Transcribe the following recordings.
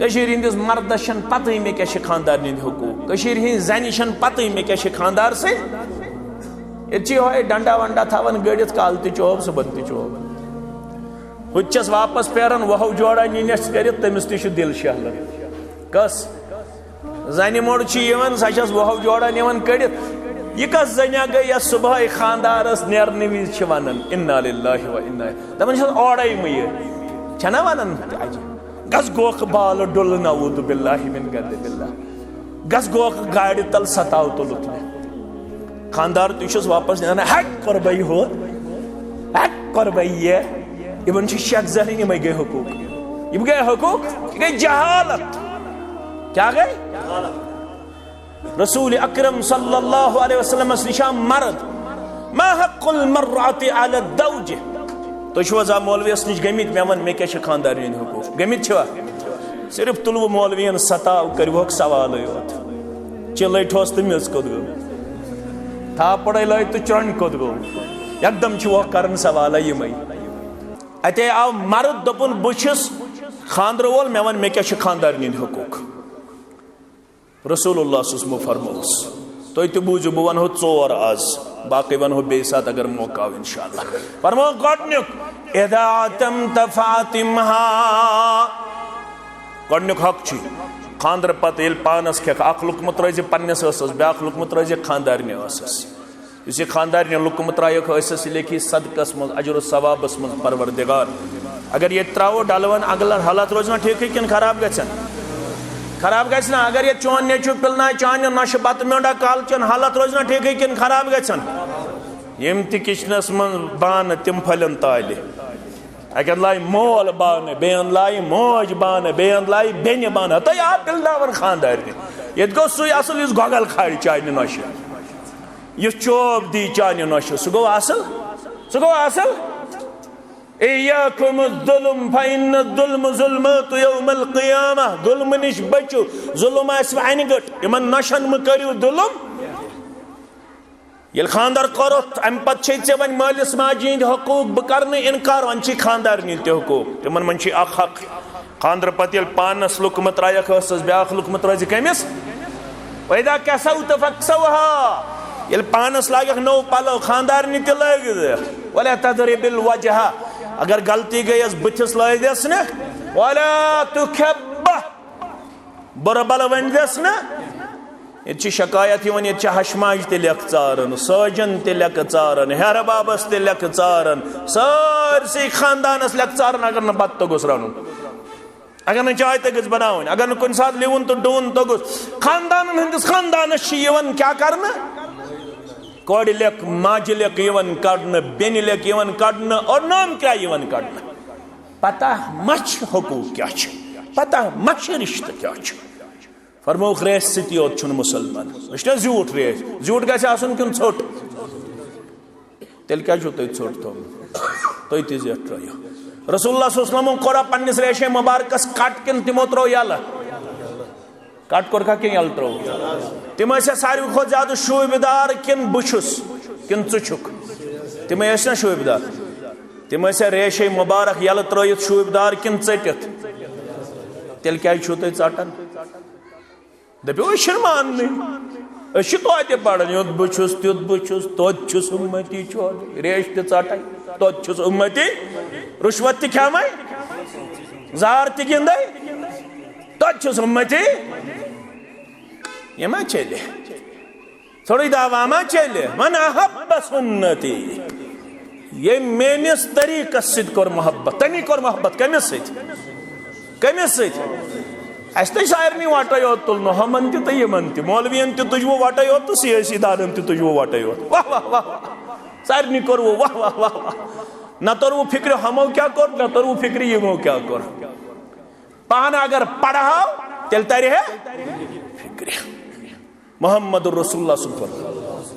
کشیر ہندس مردس چھن پتہ مے کیا خاندار ہند حقوق کشیر ہند زنہ چھن پتہ مے کیا خاندار سے یہ ہوئے ڈنڈا ونڈا تھاون گڑت کال تہ چوب صبح تہ چوب ہچس واپس پھیران وہو جوڑا نینس کرت تمس تہ دل شہلان کس زنہ موڑ سچس وہو جوڑا نوان کڑت یہ کس زنیا گئی یا صبح خاندارس نیرنے وز ونان انا للہ و انا دپان اوڑے مہ چھنا ونان گس گوکھ بال ڈل نعوذ باللہ من غضب اللہ گس گوکھ گاڑی تل ستاو تلت میں خاندار تشس واپس نیران ہیک کور بھائی ہو ہیک کور بھائی یہ شک ذہن یہ گئی حقوق یہ گئی حقوق یہ گئی جہالت کیا گئی رسول اکرم صلی اللہ علیہ وسلم نشان مرد ما حق المرأة علی الزوج تو چھوزا مولویس نش گمت مے ون مے کیا خاندار ہند حقوق گمت چھوا صرف تلو مولوین ستاو کروک سوال یوت چلے ٹھوس تو میز کت گو تھا پڑے لائے تو چرن کت گو یک دم چھو کرن سوال یمے اتے آو مرد دپن بچس خاندر وول مے ون مے کیا خاندار ہند حقوق رسول اللہ صلی اللہ علیہ وسلم فرموس تو یہ بوجھو بہ ونہو ژور آز باقی ونہو بیٚیہِ ساتہٕ اگر موقع آو انشاءاللہ فرمو گۄڈنیُک اذا اتمت فاطمہ گۄڈنیُک حق چھُ خاندر پتہٕ ییٚلہِ پانس کھیٚکھ اکھ لُکمت روزِ پننس ٲسس بیاکھ لُکمت روزِ خاندارنہِ ٲسس یُس یہِ خاندارنہِ لُکمت ترٛایکھ ٲسس یہِ لیکھی صدقس منٛز اجر و ثوابس منٛز پروردگار اگر ییٚتہِ ترٛاوو ڈلون اگلن حالات روزنا ٹھیکٕے کِنہٕ خراب گژھن خراب گھن اگر یہ چون نیچو پلنا چانہ نش بت میونڈا کالچن حالت روزنا ٹھیک کن خراب گھن یم تہ کچنس من بانہ تم پھلن تالہ اکن لائی مول بانہ بین لائی موج بانہ بین لائی بین بانہ تو آپ پلناون خاندار یہ گو سوی اصل اس گوگل کھاڑی چانہ نش یہ چوب دی چانہ نش سہ گو اصل ایاکم الظلم فإن الظلم ظلمات یوم القیامہ ظلم نش بچو ظلم آس وعنہ گٹ یمن نشن مکریو ظلم یل خاندار کرت ام پت چھ ون مالس ماجہ ہند حقوق بہ کرن انکار ون چھ خاندار ہند تہ حقوق تمن من چھ اخ حق خاندر پت یل پانس لقمت ترایکھ ٲسس بیاکھ لقمت روزِ کٔمِس وإذا كسوت فاكسوها یل پانس لاگکھ نو پلو خاندارنہِ تہ لٲگِتھ ولا تضرب الوجہ اگر غلطی گئی اس بتس لائے دس نا ولا تکب بربل ون دس نا یہ شکایت ہون یہ ہشماج تہ لکھ ژارن ساجن تہ لکھ ژارن ہیر بابس تہ لکھ ژارن سارسی خاندانس لکھ ژارن اگر نہ بت تو گوس رنن اگر نہ چائے تو گژھِ بناوٕنۍ اگر نہ کُنہِ ساتہٕ لیوُن تہٕ ڈوٗن تو گوٚژھ خاندانن ہٕنٛدِس خاندانس چھِ یِوان کیٛاہ کرنہٕ کوڑ لیک ماج لیک یون کڑن بین لیک یون کڑن اور نام کیا یون کڑن پتہ مچ حقوق کیا چھ پتہ مچ رشتہ کیا چھ فرموک ریس ستی اوت چھن مسلمان وچھنا زیوٹ ریس زیوٹ گژھِ آسُن کِنہٕ ژھوٚٹ تیٚلہِ کیٛازِ چھُو تُہۍ ژھوٚٹ تھوٚمُت تُہۍ تہِ زیٹھ ترٛٲیِو رسول اللہ صلی اللہ علیہ وسلم کوٚرا پننِس ریشے مبارکس کٹ کِنہٕ تِمو ترٛوو یلہٕ کٹ کورکھا کِنہٕ یلہٕ ترٛوو تم ٲسیا ساروی کھۄتہٕ زیادٕ شوٗبہِ دار کِنہٕ بہٕ چھُس کِنہٕ ژٕ چھُکھ تِمے ٲسۍ نا شوٗبہِ دار تم ٲسیا ریشے مبارک یلہٕ ترٛٲیِتھ شوٗبہِ دار کِنہٕ ژٔٹِتھ تیٚلہِ کیٛازِ چھُو تُہۍ ژٹان دٔپِو أسۍ چھِنہٕ ماننٕے أسۍ چھِ توتہِ پران یُتھ بہٕ چھُس تیُتھ بہٕ چھُس توتہِ چھُس اُمتی چورٕ ریش تہِ ژٹے توتہِ چھُس اُمتی رُشوت تہِ کھٮ۪مے زار تہِ گِنٛدے توتہِ چھُس اُمتی یہ ما چلے تھوڑی دعوا ما چلے من احب سنتی یہ میانس طریقس ست کور محبت تمی کور محبت کمس ست اس تہ سارنی واٹے یوت تلنو ہمن تہ یمن تہ مولوین تہ تجو واٹے یوت تو سیاسی دارن تہ تجو واٹے یوت واہ واہ واہ سارنی کور وہ واہ واہ واہ نہ تور وہ فکر ہمو کیا کور نہ تور وہ فکر یمو کیا کور پان اگر پڑھاو تیل تاری ہے فکر محمد رسول اللہ صلی اللہ علیہ وسلم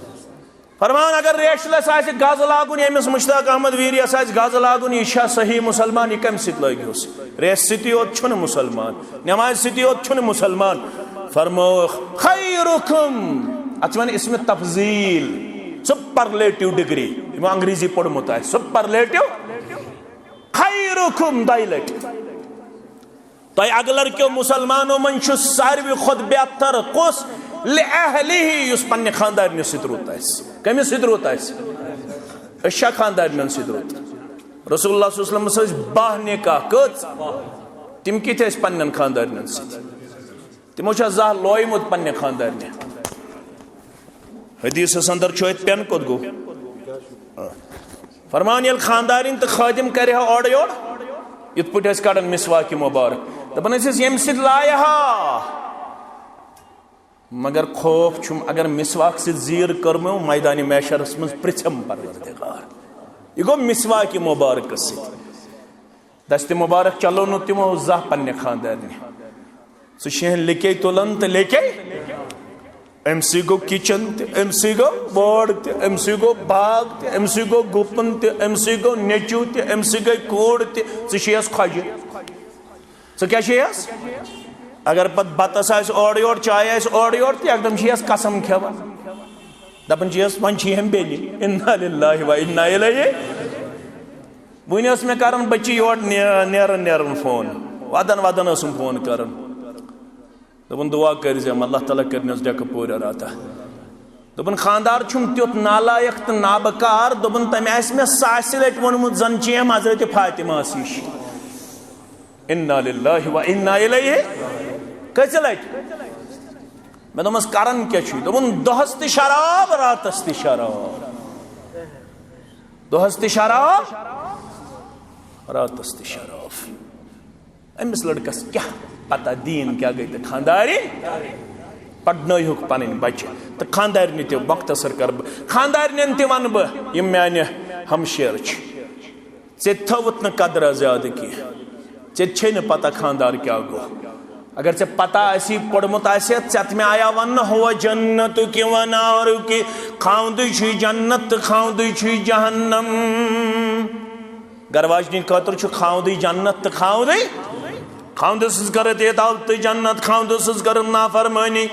فرمان اگر ریشلس آسہِ گز لاگُن ییٚمِس مشتاق احمد ویریس آسہِ گز لاگُن یہِ چھا صحیح مسلمان یہِ کمہِ سۭتۍ لٲگۍہوس ریس سۭتی یوت چھُنہٕ مسلمان نماز سۭتی یوت چھُنہٕ مسلمان فرمووُکھ خیرُکُم اتھ چھِ وَنان اسمِ تفضیل سپرلیٹِو ڈگری یِمو انگریزی پوٚرمُت آسہِ سپرلیٹِو خیرُکُم دۄیہِ لٹہِ تو اگلر کیو مسلمانوں من چھ ساروی خود بہتر کس لأہلہ اس پنہ خاندارنہ ست روت آس کمس ست روت آس اشا خاندارن ست روت رسول اللہ صلی اللہ علیہ وسلم سز 12 نکاح کت تم کت اس پنن خاندارن ست تمو چھ زہ لویمت پنہ خاندارنہ حدیث اندر چھ پین کت گو فرمان یل خاندارن تو خادم کرے اور یور یت پٹ اس کڑن مسواک مبارک دپن اس یم ست لایہ مگر خوف چھم اگر مسواک ست زیر کرمو میدان محشرس من پرچم پروردگار یہ گو مسواک مبارک ست دست مبارک چلو نو تمو زہ پنہ خاندارنہ سہ شہن لکے تلن تو لکے ام سی گو کچن تہ ام سی گو بوڑ تہ ام سی گو باغ تہ ام سی گو گپن تہ ام سی گو نیچو تہ ام سی گئی کوڑ تہ سہ چھ خواجہ سہ کیا چھ اگر پت بتس آس اور یور چائے آس اور یور تہ ایک دم چھ قسم کھیوان دپن چھ ون چھ ہم بیلی انا للہ و انا الیہ ون اس میں کرن بچی یور نیرن فون ودن اسم فون کرن دپن دعا کرزم اللہ تعالیٰ کرنس ڈیک پورا راتا دپن خاندار چھم تیوت نالائق تو نابکار دپن تم آس میں 100 لٹ ونمت زن چیم حضرت فاطمہ سیش انا للہ و انا الیہ کس لٹ میں دمس کرن کیا چھ دپن دہس تہ شراب راتس تہ شراب دہس تہ شراب راتس تہ شراب امس لڑکس کیا پتہ دین کیا گئی تو خانداری پڑھنک پن بچہ تو خاندارنہ تہ مختصر کر خاندارن تہ ون بہ یم میانہ ہمشیر ے تھوت نا قدرہ زیادہ کی ے پتہ خاندار کیا گو اگر ے پتہ آسی پڑمت آسی ژت میں آیا ون ہو جنت کی ونار کی خاوند چھ جنت خاوند چھ جہنم گرواجنی خاطر چھ خاوند جنت خاوند سز کرت اطاعت جنت خاوند سز کرت نافرمانی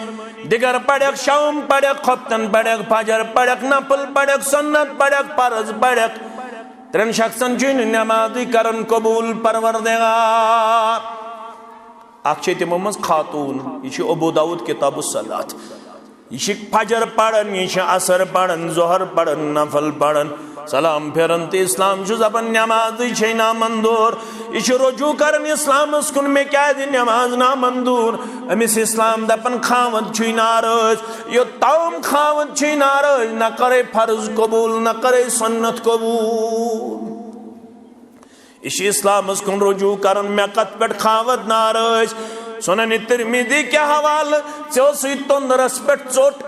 دیگر پڑھک شام پڑھک خفتن پڑھک فجر پڑھک نفل پڑھک سنت پڑھک فرض پڑھک ترین شخصن چھ نماز کرن قبول پروردگار اخ چھ تمو مز خاتون یہ ابو داؤد کتاب الصلاۃ یہ فجر پڑھن یہ عصر پڑھن ظہر پڑھن نفل پڑھن سلام پھرن تو اسلام زبان نماز چھ نامندور یہ رجوع کرن اسلام کن میں کیا دی نماز نامندور امس اسلام دپن خاوند چھ ناراض یہ تام خاوند چھ ناراض نہ کرے فرض قبول نہ کرے سنت قبول یہ اسلام کن رجوع کرن میں کت پہ خاوند ناراض سنن ترمذی کے حوالہ ژے تندرس پہ ژوٹ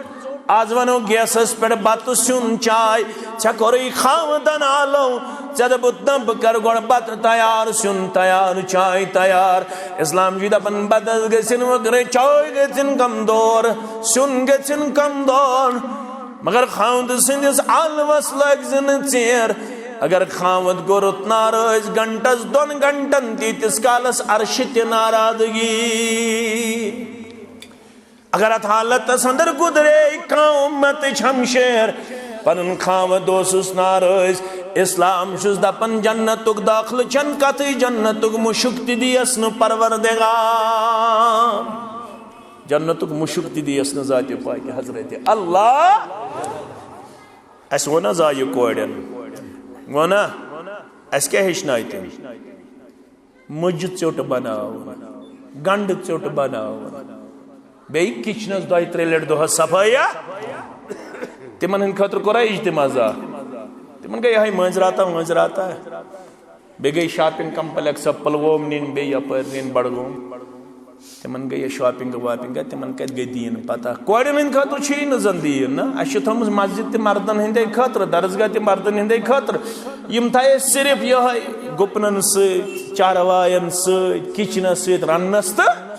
آز ونو گیسس پہ بت سن چائے ے کوری خاوندن آلو ے دپت بہ کر گوڑ بت تیار سن تیار چائے تیار اسلام جی دپن بدل گژھن وغیرہ چائے گژھن کمزور سن گژھن کمزور مگر خاوند سندس آلوس لگ زن ژیر اگر خاوند گورت ناراض گھنٹس 2 گھنٹن تیتس کالس عرش تہ ناراضگی اگر ات حالت اندر گزرے امت ہمشیر پن خاوند دوسس ناراض اسلام چھس دپن جنتک داخل چن کت جنتک مشک تہ دیس ن پروردگار جنتک مشک تہ دیس ن ذات پاک حضرت اللہ اس ونا زایہ کوڑن ونا اس کیا ہچنائی تم مجھ ژوٹ بناو گنڈ ژوٹ بناو بیئی کچنس 2-3 لٹ دہ صفائی تمن ہند خاطر کورا اجتماع تمن گئی یہ مز راتا بی گئی شاپنگ کمپلیکس پلووم نین بی یپر نین بڑگوم تمن گئی شاپنگ واپنگ تمن کت گئی دین پتہ کورن ہند خاطر چھ نا زن دین نا اس تھومز مسجد تہ مردن ہندے خاطر درسگاہ تہ مردن ہندے خاطر یم تھائے صرف یہ گپنن ست چاروائن ست کچنس ست رنس تہ